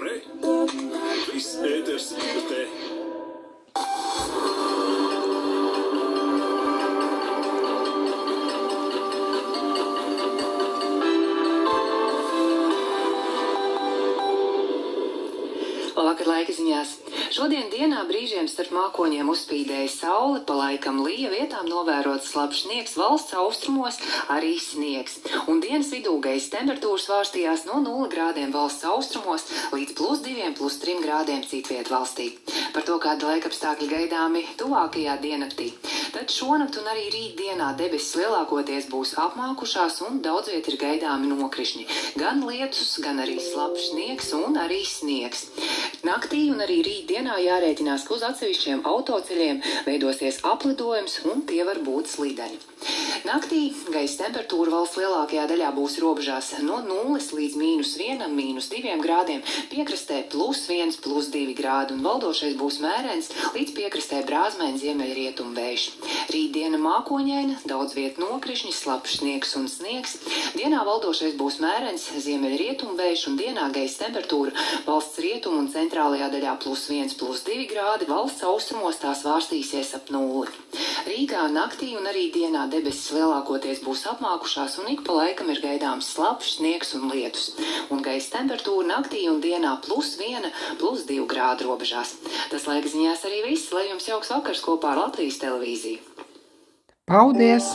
Re! Viss ēters ir te! Labvakar, laika ziņās. Šodien dienā brīžiem starp mākoņiem uzspīdēja saule, pa laikam lija, vietām novērots slapjš sniegs, valsts austrumos arī sniegs. Un dienas vidū gaisa temperatūras svārstījās no 0 grādiem valsts austrumos līdz +2, +3 grādiem citviet valstī. Par to, kāda laikapstākļi gaidāmi tuvākajā diennaktī. Tad šonakt un arī rītdienā debesis lielākoties būs apmākušās un daudz viet ir gaidāmi nokrišņi. Gan lietus, gan arī slapjš sniegs un arī sniegs. Naktī un arī rītdienā jārēķinās, ka uz atsevišķiem autoceļiem veidosies aplidojums un tie var būt slideni. Naktī gaisa temperatūra valsts lielākajā daļā būs robežās no 0 līdz -1, -2 grādiem, piekrastē +1, +2 grādi un valdošais būs mērens līdz piekrastē brāzmēns ziemeļrietumu vējš. Rītdiena mākoņaina, daudz viet nokrišņi, slapjš sniegs un sniegs. Dienā valdošais būs mērens ziemeļrietumu vējš un dienā gaisa temperatūra valsts rietumu un centrālajā daļā +1, +2 grādi, valsts austrumos tās vārstīsies ap 0. Rīgā naktī un arī dienā debesis lielākoties būs apmākušās un ik pa laikam ir gaidāms slapjš sniegs un lietus. Un gaisa temperatūra naktī un dienā +1, +2 grādu robežās. Tas laika ziņās arī viss, lai jums jauks vakars kopā ar Latvijas televīziju. Paldies!